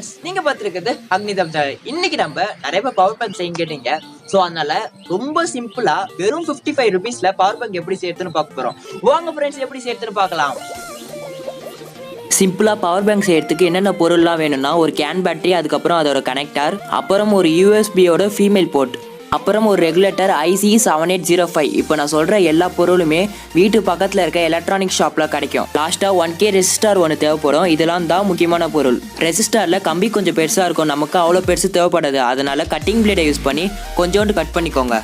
Friends, நீங்க பார்த்திருக்கிறது அக்னி தம் channel. இன்னைக்கு நம்ம நிறைய பேர் பவர் பேங்க் செய்ய கேட்டீங்க. சோ அதனால ரொம்ப சிம்பிளா வெறும் 55 ரூபீஸ்ல பவர் பேங்க் எப்படி செய்யறதுன்னு பார்க்க போறோம். வாங்க ஃப்ரெண்ட்ஸ், எப்படி செய்யறதுன்னு பார்க்கலாம். சிம்பிளா பவர் பேங்க் செய்யறதுக்கு என்னென்ன பொருள்லாம் வேணும்னா, ஒரு கேன் பேட்டரி, அதுக்கப்புறம் அதோட கனெக்டர், அப்புறம் ஒரு யூஎஸ்பியோட ஃபீமேல் போர்ட், அப்புறம் ஒரு ரெகுலேட்டர் IC 7805. இப்போ நான் சொல்ற எல்லா பொருளுமே வீட்டு பக்கத்தில் இருக்க எலக்ட்ரானிக் ஷாப்ல கிடைக்கும். லாஸ்டா 1K ரெசிஸ்டார் ஒன்று தேவைப்படும். இதெல்லாம் தான் முக்கியமான பொருள். ரெசிஸ்டார்ல கம்பி கொஞ்சம் பெருசா இருக்கும், நமக்கு அவ்வளோ பெருசு தேவைப்படாது. அதனால கட்டிங் பிளேடை யூஸ் பண்ணி கொஞ்சோண்டு கட் பண்ணிக்கோங்க.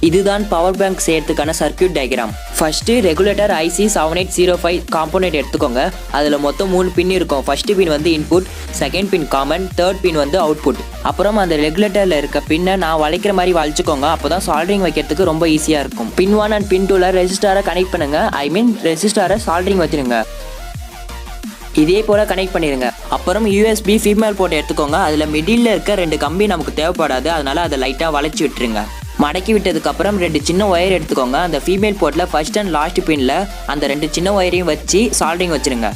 இதுதான் பவர் பேங்க் செய்யறதுக்கான circuit diagram. First regulator IC 7805 component எடுத்துக்கோங்க. அதில் மொத்தம் 3 பின் இருக்கும். ஃபர்ஸ்ட் பின் வந்து input, second pin common, third pin வந்து அவுட்புட். அப்புறம் அந்த ரெகுலேட்டரில் இருக்க பின்னை நான் வளைக்கிற மாதிரி வளைச்சுக்கோங்க. அப்போதான் சால்டரிங் வைக்கிறதுக்கு ரொம்ப ஈஸியாக இருக்கும். பின் 1 அண்ட் பின் 2ல ரெசிஸ்டாரை கனெக்ட் பண்ணுங்க. ரெசிஸ்டாரை சால்டரிங் வச்சிருங்க. இதே போல கனெக்ட் பண்ணிடுங்க. அப்புறம் USB ஃபீமேல் போர்ட் எடுத்துக்கோங்க. அதில் மிடில் இருக்க 2 கம்பி நமக்கு தேவைப்படாது, அதனால அதை லைட்டாக வளைச்சி விட்டுருங்க. மடக்கி விட்டதுக்கு அப்புறம் 2 சின்ன ஒயர் எடுத்துக்கோங்க. அந்த ஃபீமேல் போர்ட்ல ஃபர்ஸ்ட் அண்ட் லாஸ்ட் பின்ல அந்த 2 சின்ன ஒயரையும் வச்சு சால்டரிங் வச்சிருங்க.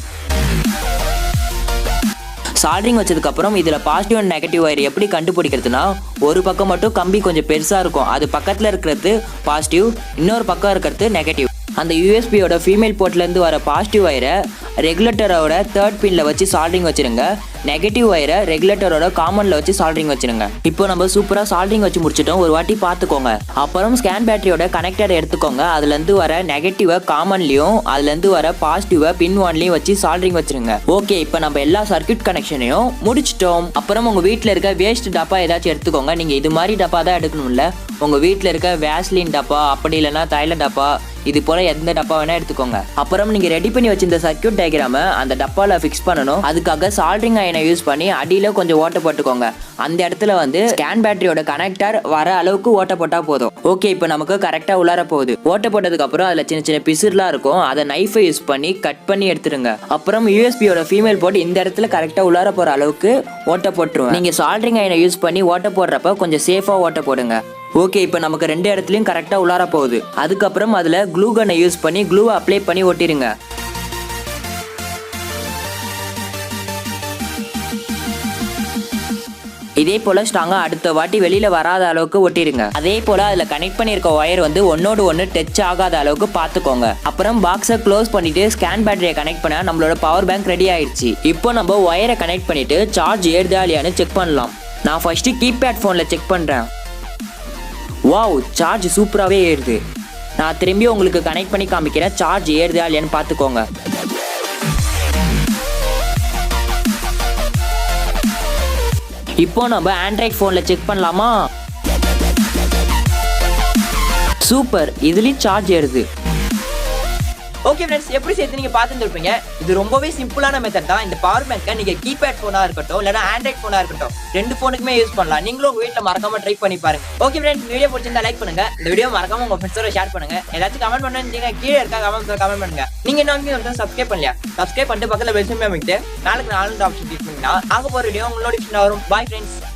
சால்டரிங் வச்சதுக்கு அப்புறம் இதுல பாசிட்டிவ் அண்ட் நெகட்டிவ் ஒயர் எப்படி கண்டுபிடிக்கிறதுனா, ஒரு பக்கம் மட்டும் கம்பி கொஞ்சம் பெருசா இருக்கும், அது பக்கத்துல இருக்கிறது பாசிட்டிவ், இன்னொரு பக்கம் இருக்கிறது நெகட்டிவ். அந்த யூஎஸ்பியோட ஃபீமேல் போர்ட்லேருந்து வர பாசிட்டிவ் ஒயரை ரெகுலேட்டரோட தேர்ட் பின்ல வச்சு சால்டரிங் வச்சிருங்க. நெகட்டிவ் ஒயரை ரெகுலேட்டரோட காமன்ல வச்சு சால்டரிங் வச்சிருங்க. இப்போ நம்ம சூப்பராக சால்டரிங் வச்சு முடிச்சிட்டோம். ஒரு வாட்டி பார்த்துக்கோங்க. அப்புறம் ஸ்கேன் பேட்டரியோட கனெக்டர் எடுத்துக்கோங்க. அதுலேருந்து வர நெகட்டிவை காமன்லையும், அதுலேருந்து வர பாசிட்டிவை பின் 1லையும் வச்சு சால்டரிங் வச்சிருங்க. ஓகே, இப்போ நம்ம எல்லா சர்க்யூட் கனெக்ஷனையும் முடிச்சிட்டோம். அப்புறம் உங்கள் வீட்டில் இருக்க வேஸ்ட் டப்பா ஏதாச்சும் எடுத்துக்கோங்க. நீங்கள் இது மாதிரி டப்பா தான் எடுக்கணும்ல. உங்கள் வீட்டில் இருக்க வேஸ்லின் டப்பா, அப்படி இல்லைன்னா தைல டப்பா, இது போல எந்த டப்பா வேணா எடுத்துக்கோங்க. அப்புறம் நீங்க ரெடி பண்ணி வச்சிருந்த சர்க்யூட் டயக்ராம அந்த டப்பால ஃபிக்ஸ் பண்ணணும். அதுக்காக சால்டரிங் அயனை யூஸ் பண்ணி அடியில கொஞ்சம் ஓட்ட போட்டுக்கோங்க. அந்த இடத்துல வந்து ஸ்கேன் பேட்டரியோட கனெக்டர் வர அளவுக்கு ஓட்ட போட்டா போதும். ஓகே, இப்போ நமக்கு கரெக்டா உள்ளார போகுது. ஓட்ட போட்டதுக்கு அப்புறம் அதுல சின்ன சின்ன பிசுர்லாம் இருக்கும், அதை நைஃபை யூஸ் பண்ணி கட் பண்ணி எடுத்துருங்க. அப்புறம் யூஎஸ்பியோட ஃபீமேல் போர்ட் இந்த இடத்துல கரெக்டா உள்ளார போற அளவுக்கு ஓட்ட போட்டுருவோம். நீங்க சால்டரிங் அயனை யூஸ் பண்ணி ஓட்ட போடுறப்ப கொஞ்சம் சேஃபா ஓட்ட போடுங்க. ஓகே, இப்போ நமக்கு 2 இடத்துலையும் கரெக்டாக உள்ளார போகுது. அதுக்கப்புறம் அதில் க்ளூ கன்னை யூஸ் பண்ணி க்ளூவை அப்ளை பண்ணி ஒட்டிடுங்க. இதே போல் ஸ்ட்ராங்காக அடுத்த வாட்டி வெளியில் வராத அளவுக்கு ஒட்டிடுங்க. அதே போல் அதில் கனெக்ட் பண்ணியிருக்க ஒயர் வந்து ஒன்னோடு ஒன்று டச் ஆகாத அளவுக்கு பார்த்துக்கோங்க. அப்புறம் பாக்ஸை க்ளோஸ் பண்ணிட்டு ஸ்கேன் பேட்டரியை கனெக்ட் பண்ண நம்மளோட பவர் பேங்க் ரெடி ஆயிடுச்சு. இப்போ நம்ம ஒயரை கனெக்ட் பண்ணிட்டு சார்ஜ் ஏறுதா இல்லையான்னு செக் பண்ணலாம். நான் ஃபர்ஸ்ட்டு கீபேட் ஃபோனில் செக் பண்ணுறேன். வாவ், சார்ஜ் சூப்பராகவே ஏறுது. நான் திரும்பி உங்களுக்கு கனெக்ட் பண்ணி காமிக்கிறேன். சார்ஜ் ஏறுதா இல்லையான்னு பார்த்துக்கோங்க. இப்போ நம்ம ஆண்ட்ராய்ட் ஃபோனில் செக் பண்ணலாமா? சூப்பர், இதுலேயும் சார்ஜ் ஏறுது. ஓகே ஃப்ரெண்ட்ஸ், எப்படி செய்து நீங்க பார்த்துருப்பீங்க. இது ரொம்பவே சிம்பிளான மெத்தட் தான். இந்த பவர் பேங்கை நீங்க கீபேட் போனா இருக்கட்டும், இல்லைன்னா ஆண்ட்ராய்ட் போனா இருக்கட்டும், 2 போனுக்குமே யூஸ் பண்ணலாம். நீங்களும் உங்க வீட்டில் மறக்காம ட்ரை பண்ணி பாருங்க. ஓகே ஃப்ரெண்ட்ஸ், வீடியோ பிடிச்சிருந்தா லைக் பண்ணுங்க. இந்த வீடியோ மறக்காம உங்க ஃப்ரெண்ட்ஸோட ஷேர் பண்ணுங்க. ஏதாச்சும் கமெண்ட் பண்ணீங்க கீழே இருக்கா கமெண்ட் பண்ணுங்க. நீங்க என்ன சப்ஸ்கிரைப் பண்ணலையா? சப்ஸ்கிரைப் பண்ணிட்டு பக்கத்துல பெல் சிம்பல் அமைக்கிட்டு நாளைக்கு 4 ஆப்ஷன் கிளிக் பண்ணீங்கன்னா ஆக போற வீடியோ உங்களோட வரும். Bye friends.